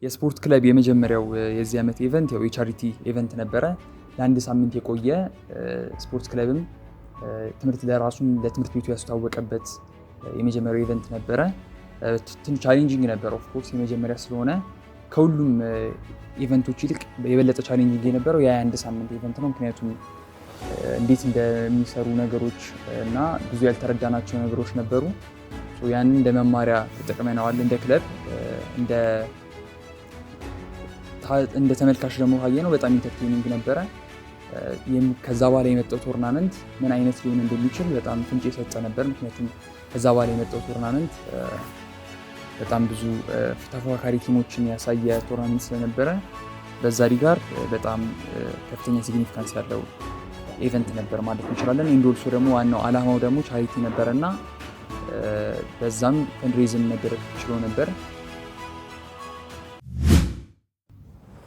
የስፖርት ክለብ የመጀመሪያው የዚህ ዓመት ኢቨንት ያው የቻሪቲ ኢቨንት ነበረ። ለአንድ ሳምንት የቆየ ስፖርት ክለብም ትምህርት ለትምህርት ቤቱ ያስተዋወቀበት የመጀመሪያው ኢቨንት ነበረ። ትንሽ ቻሌንጂንግ ነበረ። ኦፍ ኮርስ የመጀመሪያ ስለሆነ ከሁሉም ኢቨንቶች ይልቅ የበለጠ ቻሌንጂንግ የነበረው የአንድ ሳምንት ኢቨንት ነው። ምክንያቱም እንዴት እንደሚሰሩ ነገሮች እና ብዙ ያልተረዳናቸው ነገሮች ነበሩ። ያንን እንደ መማሪያ ተጠቅመነዋል። እንደ ክለብ እንደ ተመልካች ደግሞ ካየነው በጣም ኢንተርቴኒንግ ነበረ። ከዛ በኋላ የመጣው ቶርናመንት ምን አይነት ሊሆን እንደሚችል በጣም ፍንጭ የሰጠ ነበር። ምክንያቱም ከዛ በኋላ የመጣው ቶርናመንት በጣም ብዙ ተፎካካሪ ቲሞችን ያሳየ ቶርናመንት ስለነበረ በዛ ሪጋርድ በጣም ከፍተኛ ሲግኒፊካንስ ያለው ኢቨንት ነበር ማለት እንችላለን። ኢንዶልሶ ደግሞ ዋናው አላማው ደግሞ ቻሪቲ ነበረ እና በዛም ፈንድሬዝም መደረግ ችሎ ነበር።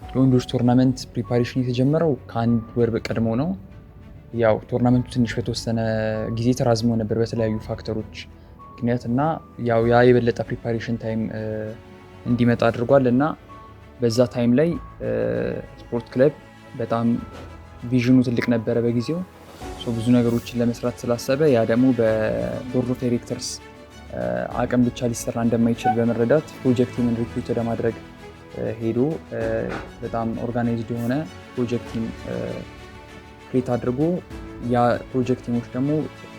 የወንዶች ቶርናመንት ፕሪፓሬሽን የተጀመረው ከአንድ ወር ቀድሞ ነው። ያው ቶርናመንቱ ትንሽ በተወሰነ ጊዜ ተራዝሞ ነበር በተለያዩ ፋክተሮች ምክንያት እና ያው ያ የበለጠ ፕሪፓሬሽን ታይም እንዲመጣ አድርጓል እና በዛ ታይም ላይ ስፖርት ክለብ በጣም ቪዥኑ ትልቅ ነበረ በጊዜው። ብዙ ነገሮችን ለመስራት ስላሰበ ያ ደግሞ በቦርድ ኦፍ ዳይሬክተርስ አቅም ብቻ ሊሰራ እንደማይችል በመረዳት ፕሮጀክት ቲምን ሪክሩት ለማድረግ ሄዶ በጣም ኦርጋናይዝድ የሆነ ፕሮጀክት ቲም ክሬት አድርጎ ያ ፕሮጀክት ቲሞች ደግሞ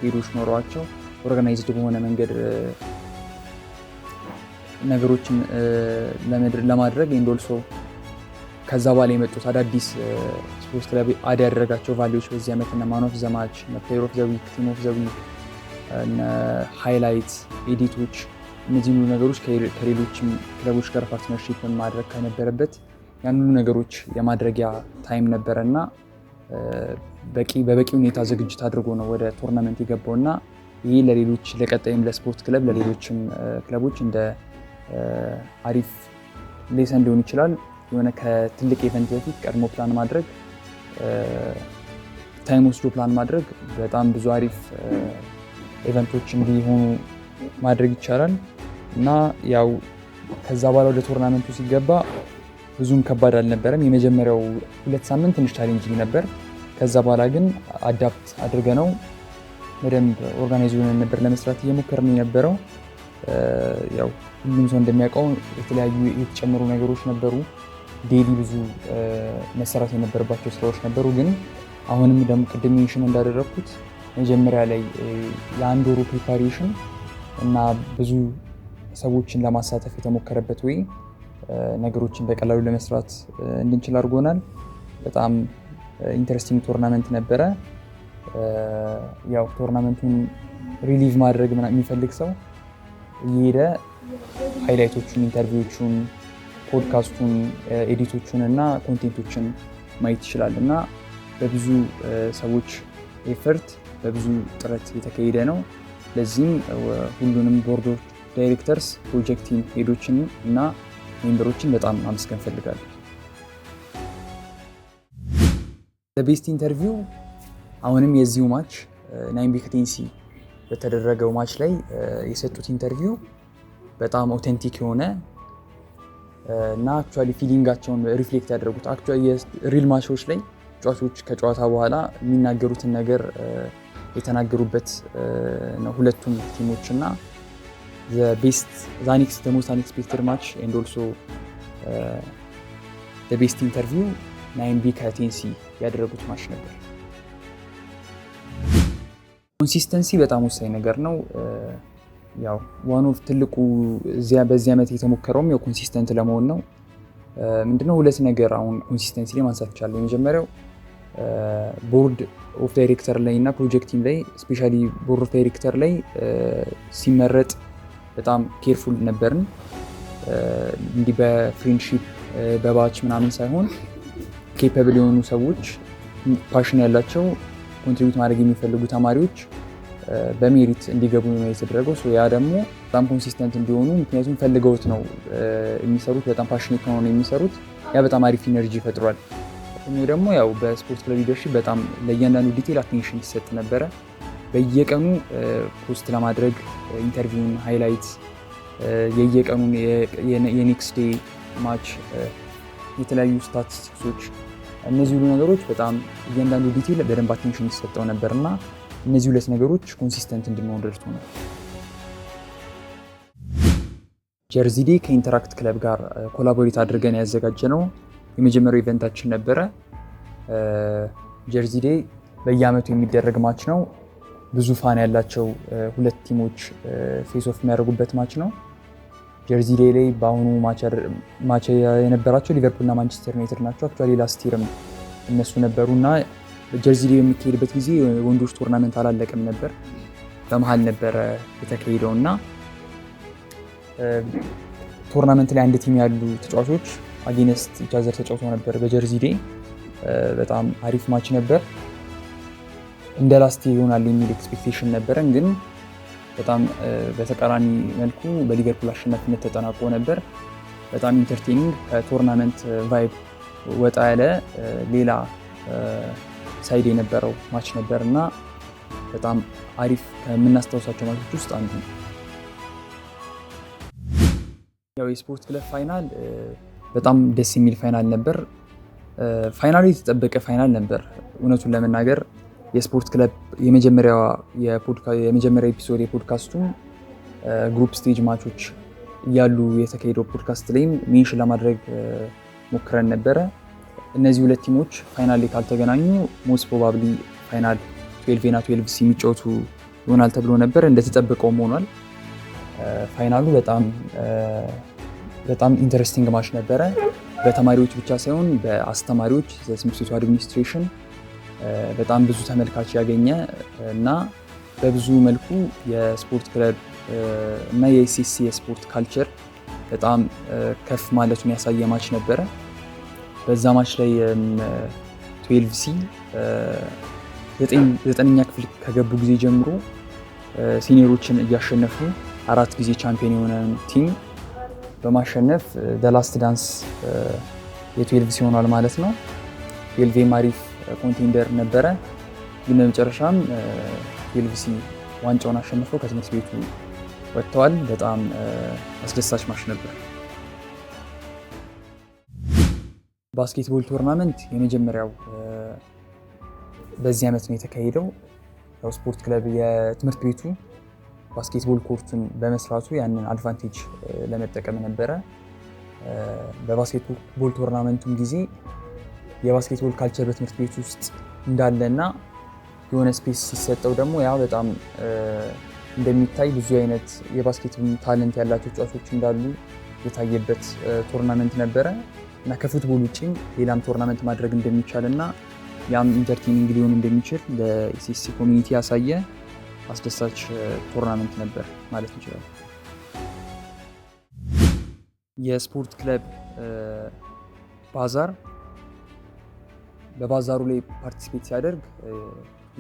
ሄዶች ኖረዋቸው ኦርጋናይዝድ በሆነ መንገድ ነገሮችን ለማድረግ ኢንዶልሶ ከዛ በኋላ የመጡት አዳዲስ ስፖርት ክለብ አድ ያደረጋቸው ቫሊዎች በዚህ ዓመት እና ማን ኦፍ ዘ ማች፣ ፕሌየር ኦፍ ዘ ዊክ፣ ቲም ኦፍ ዘ ዊክ፣ ሃይላይት ኤዲቶች እነዚህ ሁሉ ነገሮች ከሌሎችም ክለቦች ጋር ፓርትነርሺፕ ማድረግ ከነበረበት ያን ሁሉ ነገሮች የማድረጊያ ታይም ነበረ እና በበቂ ሁኔታ ዝግጅት አድርጎ ነው ወደ ቶርናመንት የገባው እና ይህ ለሌሎች ለቀጣይም ለስፖርት ክለብ ለሌሎችም ክለቦች እንደ አሪፍ ሌሰን ሊሆን ይችላል። የሆነ ከትልቅ ኢቨንት በፊት ቀድሞ ፕላን ማድረግ፣ ታይም ወስዶ ፕላን ማድረግ በጣም ብዙ አሪፍ ኢቨንቶች እንዲሆኑ ማድረግ ይቻላል እና ያው ከዛ በኋላ ወደ ቶርናመንቱ ሲገባ ብዙም ከባድ አልነበረም። የመጀመሪያው 2 ሳምንት ትንሽ ቻሌንጂንግ ነበር። ከዛ በኋላ ግን አዳፕት አድርገ ነው በደንብ ኦርጋናይዝ ሆነን ነበር ለመስራት እየሞከርን የነበረው። ያው ሁሉም ሰው እንደሚያውቀው የተለያዩ የተጨመሩ ነገሮች ነበሩ። ዴይሊ ብዙ መሰራት የነበረባቸው ስራዎች ነበሩ። ግን አሁንም ደግሞ ቅድም ሜንሽን እንዳደረግኩት መጀመሪያ ላይ የአንድ ወሩ ፕሪፓሬሽን እና ብዙ ሰዎችን ለማሳተፍ የተሞከረበት ወይ ነገሮችን በቀላሉ ለመስራት እንድንችል አድርጎናል። በጣም ኢንተረስቲንግ ቶርናመንት ነበረ። ያው ቶርናመንቱን ሪሊቭ ማድረግ የሚፈልግ ሰው እየሄደ ሃይላይቶቹን፣ ኢንተርቪዎቹን፣ ፖድካስቱን፣ ኤዲቶቹን እና ኮንቴንቶችን ማየት ይችላል እና በብዙ ሰዎች ኤፈርት በብዙ ጥረት የተካሄደ ነው። ለዚህም ሁሉንም ቦርድ ኦፍ ዳይሬክተርስ፣ ፕሮጀክት ቲም ሄዶችን እና ሜምበሮችን በጣም ማመስገን ፈልጋለሁ። ለቤስት ኢንተርቪው አሁንም የዚሁ ማች ናይምቢ ከቴንሲ በተደረገው ማች ላይ የሰጡት ኢንተርቪው በጣም ኦቴንቲክ የሆነ እና አክቹዋሊ ፊሊንጋቸውን ሪፍሌክት ያደረጉት ሪል ማቾች ላይ ተጫዋቾች ከጨዋታ በኋላ የሚናገሩትን ነገር የተናገሩበት ነው ሁለቱም ቲሞች እና the most unexpected match and also the best interview ናይምቢ ከቴንሲ ያደረጉት ማች ነበር። ኮንሲስተንሲ በጣም ወሳኝ ነገር ነው። ያው ዋን ኦፍ ትልቁ በዚህ ዓመት የተሞከረውም ያው ኮንሲስተንት ለመሆን ነው። ምንድነው ሁለት ነገር አሁን ኮንሲስተንሲ ላይ ማንሳት ይቻላል። የመጀመሪያው ቦርድ ኦፍ ዳይሬክተር ላይ እና ፕሮጀክት ቲም ላይ ስፔሻሊ ቦርድ ኦፍ ዳይሬክተር ላይ ሲመረጥ በጣም ኬርፉል ነበርን። እንዲህ በፍሬንድሺፕ በባች ምናምን ሳይሆን ኬፐብል የሆኑ ሰዎች፣ ፓሽን ያላቸው፣ ኮንትሪቢዩት ማድረግ የሚፈልጉ ተማሪዎች በሜሪት እንዲገቡ ነው የተደረገው። ያ ደግሞ በጣም ኮንሲስተንት እንዲሆኑ ምክንያቱም ፈልገውት ነው የሚሰሩት፣ በጣም ፓሽኔት ሆነው ነው የሚሰሩት። ያ በጣም አሪፍ ኢነርጂ ፈጥሯል። ደግሞ ያው በስፖርት ክለብ ሊደርሺፕ በጣም ለእያንዳንዱ ዲቴል አቴንሽን ይሰጥ ነበረ። በየቀኑ ፖስት ለማድረግ ኢንተርቪውን፣ ሃይላይት፣ የየቀኑን የኔክስት ዴይ ማች፣ የተለያዩ ስታቲስቲክሶች፣ እነዚህ ሁሉ ነገሮች በጣም እያንዳንዱ ዲቴል በደንብ አቴንሽን ይሰጠው ነበር እና እነዚህ ሁለት ነገሮች ኮንሲስተንት እንድንሆን ረድቶናል። ጀርዚ ዴይ ከኢንተራክት ክለብ ጋር ኮላቦሬት አድርገን ያዘጋጀነው የመጀመሪያው ኢቨንታችን ነበረ። ጀርዚ ዴይ በየአመቱ የሚደረግ ማች ነው። ብዙ ፋን ያላቸው ሁለት ቲሞች ፌስ ኦፍ የሚያደርጉበት ማች ነው። ጀርዚ ዴይ ላይ በአሁኑ ማች የነበራቸው ሊቨርፑል እና ማንቸስተር ዩናይትድ ናቸው። አክቹዋሊ ላስት ይርም እነሱ ነበሩ እና ጀርዚ ዴይ የሚካሄድበት ጊዜ ወንዶች ቶርናመንት አላለቀም ነበር፣ በመሀል ነበረ የተካሄደው እና ቶርናመንት ላይ አንድ ቲም ያሉ ተጫዋቾች አጌንስት ኢቻዘር ተጫውተው ነበር በጀርዚ ዴይ። በጣም አሪፍ ማች ነበር። እንደ ላስት ይሆናል የሚል ኤክስፔክቴሽን ነበረን፣ ግን በጣም በተቃራኒ መልኩ በሊቨርፑል አሸናፊነት ተጠናቆ ነበር። በጣም ኢንተርቴኒንግ ከቶርናመንት ቫይብ ወጣ ያለ ሌላ ሳይድ የነበረው ማች ነበር እና በጣም አሪፍ ከምናስታውሳቸው ማቾች ውስጥ አንዱ ነው። ያው የስፖርት ክለብ ፋይናል በጣም ደስ የሚል ፋይናል ነበር። ፋይናሉ የተጠበቀ ፋይናል ነበር። እውነቱን ለመናገር የስፖርት ክለብ የመጀመሪያ ኤፒሶድ የፖድካስቱ ግሩፕ ስቴጅ ማቾች እያሉ የተካሄደው ፖድካስት ላይም ሜንሽን ለማድረግ ሞክረን ነበረ። እነዚህ ሁለት ቲሞች ፋይናል ላይ ካልተገናኙ ሞስት ፕሮባብሊ ፋይናል 12 እና 12 የሚጫወቱ ይሆናል ተብሎ ነበር። እንደተጠበቀውም ሆኗል። ፋይናሉ በጣም ኢንተረስቲንግ ማች ነበረ። በተማሪዎች ብቻ ሳይሆን በአስተማሪዎች ትምህርት ቤቱ አድሚኒስትሬሽን በጣም ብዙ ተመልካች ያገኘ እና በብዙ መልኩ የስፖርት ክለብ እና የኤስኤስሲ የስፖርት ካልቸር በጣም ከፍ ማለቱን ያሳየ ማች ነበረ። በዛ ማች ላይ 12C 9ኛ ክፍል ከገቡ ጊዜ ጀምሮ ሲኒየሮችን እያሸነፉ 4 ጊዜ ቻምፒዮን የሆነ ቲም በማሸነፍ ላስት ዳንስ የ12C ሆኗል ማለት ነው። 12 አሪፍ ኮንቴንደር ነበረ፣ ግን በመጨረሻም 12C ዋንጫውን አሸንፈው ከትምህርት ቤቱ ወጥተዋል። በጣም አስደሳች ማች ነበር። ባስኬትቦል ቶርናመንት የመጀመሪያው በዚህ ዓመት ነው የተካሄደው። ያው ስፖርት ክለብ የትምህርት ቤቱ ባስኬትቦል ኮርቱን በመስራቱ ያንን አድቫንቴጅ ለመጠቀም ነበረ። በባስኬትቦል ቶርናመንቱም ጊዜ የባስኬትቦል ካልቸር በትምህርት ቤት ውስጥ እንዳለና የሆነ ስፔስ ሲሰጠው ደግሞ ያ በጣም እንደሚታይ ብዙ አይነት የባስኬትቦል ታለንት ያላቸው ተጫዋቾች እንዳሉ የታየበት ቶርናመንት ነበረ እና ከፉትቦል ውጭም ሌላም ቶርናመንት ማድረግ እንደሚቻል እና ያም ኢንተርቴኒንግ ሊሆን እንደሚችል ለኤስኤስሲ ኮሚኒቲ ያሳየ አስደሳች ቶርናመንት ነበር ማለት እንችላለን። የስፖርት ክለብ ባዛር በባዛሩ ላይ ፓርቲሲፔት ሲያደርግ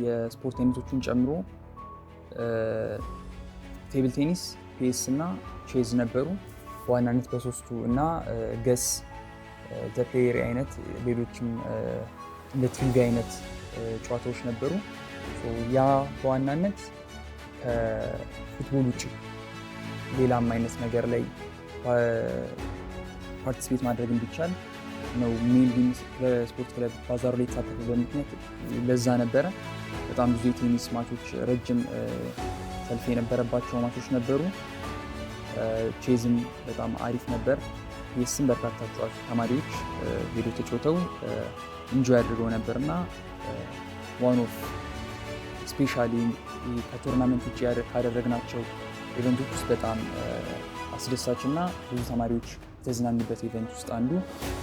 የስፖርት አይነቶችን ጨምሮ ቴብል ቴኒስ፣ ፒኤስ እና ቼዝ ነበሩ በዋናነት በሶስቱ እና ገስ ዘፕሌየር አይነት ሌሎችም እንደ ትሪቪያ አይነት ጨዋታዎች ነበሩ። ያ በዋናነት ከፉትቦል ውጭ ሌላም አይነት ነገር ላይ ፓርቲሲፔት ማድረግ እንዲቻል ነው ሜንሊ ለስፖርት ክለብ ባዛሩ ላይ የተሳተፈበት ምክንያት ለዛ ነበረ። በጣም ብዙ የቴኒስ ማቾች፣ ረጅም ሰልፍ የነበረባቸው ማቾች ነበሩ። ቼዝም በጣም አሪፍ ነበር። ፒኤስም በርካታ ተማሪዎች ሄዶ ተጫውተው ኢንጆይ አድርገው ነበርና ዋን ኦፍ ስፔሻሊ ከቶርናመንት ውጭ ካደረግናቸው ኢቨንቶች ውስጥ በጣም አስደሳች እና ብዙ ተማሪዎች የተዝናኑበት ኢቨንት ውስጥ አንዱ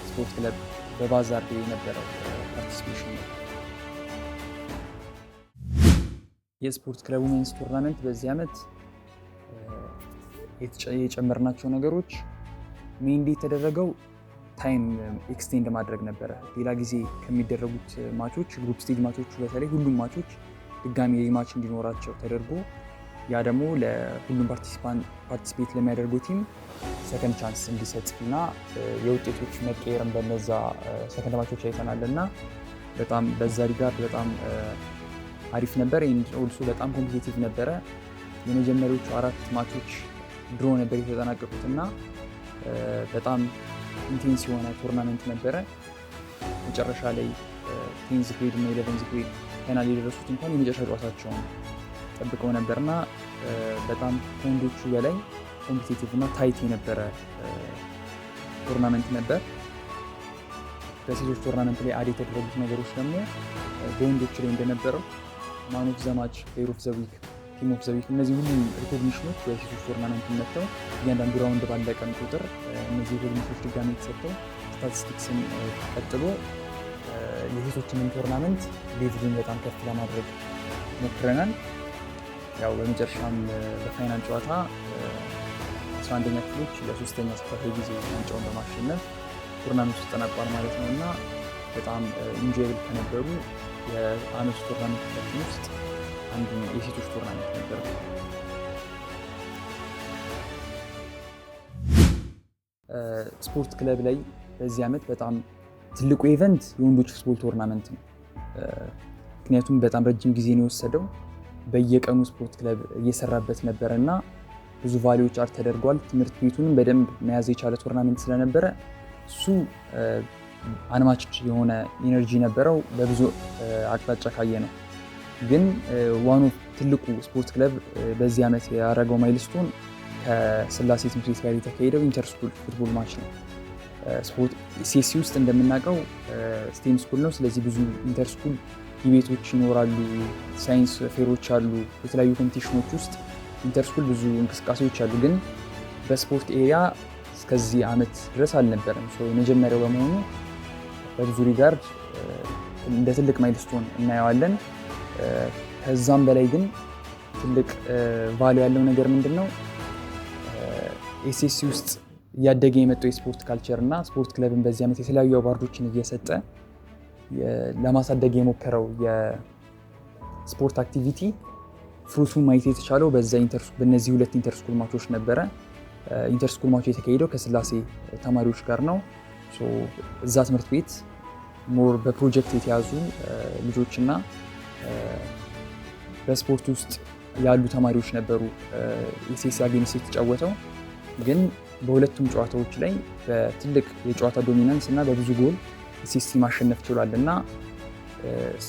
ስፖርት ክለብ በባዛር ላይ የነበረው ፓርቲሲፔሽን ነው። የስፖርት ክለቡ ሜንስ ቶርናመንት በዚህ ዓመት የጨመርናቸው ነገሮች ሜንሊ የተደረገው ታይም ኤክስቴንድ ማድረግ ነበረ። ሌላ ጊዜ ከሚደረጉት ማቾች ግሩፕ ስቴጅ ማቾቹ በተለይ ሁሉም ማቾች ድጋሚ የማች እንዲኖራቸው ተደርጎ ያ ደግሞ ለሁሉም ፓርቲሲፔት ለሚያደርገው ቲም ሰከንድ ቻንስ እንዲሰጥ እና የውጤቶች መቀየርም በነዛ ሰከንድ ማቾች አይተናል እና በጣም በዛ ሪጋርድ በጣም አሪፍ ነበር። ኦልሶ በጣም ኮምፒቲቲቭ ነበረ። የመጀመሪያዎቹ 4 ማቾች ድሮ ነበር የተጠናቀቁት እና በጣም ኢንቴንስ የሆነ ቶርናመንት ነበረ። መጨረሻ ላይ 10th ግሬድ እና 11th ግሬድ ፋይናል የደረሱት እንኳን የመጨረሻ ጨዋታቸውን ጠብቀው ነበርና በጣም ከወንዶቹ በላይ ኮምፒቲቲቭ እና ታይት የነበረ ቶርናመንት ነበር። በሴቶች ቶርናመንት ላይ አድ የተደረጉት ነገሮች ደግሞ በወንዶች ላይ እንደነበረው ማን ኦፍ ዘ ማች፣ ፕሌየር ኦፍ ዘ ዊክ፣ ቲም ኦፍ ዘ ዊክ እነዚህ ሁሉም ሪኮግኒሽኖች በሴቶች ቶርናመንት መጥተው እያንዳንዱ ራውንድ ባለቀን ቁጥር እነዚህ ሪኮግኒሽኖች ድጋሚ የተሰጠው ስታቲስቲክስን ቀጥሎ የሴቶችንም ቶርናመንት ሌቭሉን በጣም ከፍ ለማድረግ ሞክረናል። ያው በመጨረሻም በፋይናል ጨዋታ 11ኛ ክፍሎች ለሶስተኛ ተከታታይ ጊዜ ዋንጫውን በማሸነፍ ቶርናመንት ውስጥ ተጠናቋል ማለት ነው እና በጣም ኢንጆይብል ከነበሩ የአመቱ ቶርናመንቶቻችን ውስጥ አንዱ የሴቶች ቶርናመንት ነበር። ስፖርት ክለብ ላይ በዚህ ዓመት በጣም ትልቁ ኢቨንት የወንዶች ፉትቦል ቶርናመንት ነው። ምክንያቱም በጣም ረጅም ጊዜ ነው የወሰደው። በየቀኑ ስፖርት ክለብ እየሰራበት ነበረ እና ብዙ ቫሊዎች አድ ተደርጓል። ትምህርት ቤቱንም በደንብ መያዝ የቻለ ቶርናመንት ስለነበረ እሱ አንማች የሆነ ኢነርጂ ነበረው በብዙ አቅጣጫ ካየ ነው። ግን ዋኑ ትልቁ ስፖርት ክለብ በዚህ ዓመት ያደረገው ማይልስቶን ከስላሴ ትምህርት ቤት ጋር የተካሄደው ኢንተርስኩል ፉትቦል ማች ነው። ሲኤስሲ ውስጥ እንደምናውቀው ስቴም ስኩል ነው። ስለዚህ ብዙ ኢንተርስኩል ዲቤቶች ይኖራሉ፣ ሳይንስ ፌሮች አሉ። የተለያዩ ኮምፒቲሽኖች ውስጥ ኢንተርስኩል ብዙ እንቅስቃሴዎች አሉ። ግን በስፖርት ኤሪያ እስከዚህ ዓመት ድረስ አልነበረም። የመጀመሪያው በመሆኑ በብዙ ሪጋርድ እንደ ትልቅ ማይልስቶን እናየዋለን። ከዛም በላይ ግን ትልቅ ቫሉ ያለው ነገር ምንድን ነው? ኤስኤስሲ ውስጥ እያደገ የመጣው የስፖርት ካልቸር እና ስፖርት ክለብን በዚህ ዓመት የተለያዩ አዋርዶችን እየሰጠ ለማሳደግ የሞከረው የስፖርት አክቲቪቲ ፍሩቱን ማየት የተቻለው በእነዚህ ሁለት ኢንተርስኩል ማቾች ነበረ። ኢንተርስኩል ማቾ የተካሄደው ከስላሴ ተማሪዎች ጋር ነው። እዛ ትምህርት ቤት ሞር በፕሮጀክት የተያዙ ልጆችና በስፖርት ውስጥ ያሉ ተማሪዎች ነበሩ ኤስኤስሲ አጌንስት የተጫወተው። ግን በሁለቱም ጨዋታዎች ላይ በትልቅ የጨዋታ ዶሚናንስ እና በብዙ ጎል ኤስኤስሲ ማሸነፍ ችሏል እና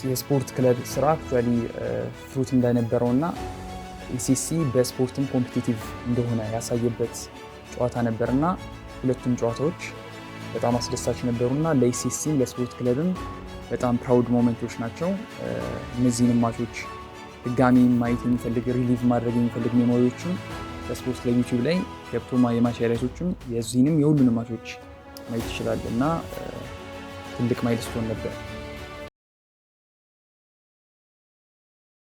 የስፖርት ክለብ ስራ አክቹዋሊ ፍሩት እንደነበረው እና ኤስኤስሲ በስፖርትም ኮምፒቲቲቭ እንደሆነ ያሳየበት ጨዋታ ነበር እና ሁለቱም ጨዋታዎች በጣም አስደሳች ነበሩና ለኤስኤስሲም ለስፖርት ክለብም በጣም ፕራውድ ሞመንቶች ናቸው። እነዚህንም ማቾች ድጋሚ ማየት የሚፈልግ ሪሊቭ ማድረግ የሚፈልግ ሜሞሪዎችም በስፖርት ክለብ ዩቲዩብ ላይ ገብቶ የማች ሃይላይቶችም የዚህንም የሁሉንም ማቾች ማየት ይችላል እና ትልቅ ማይልስቶን ነበር።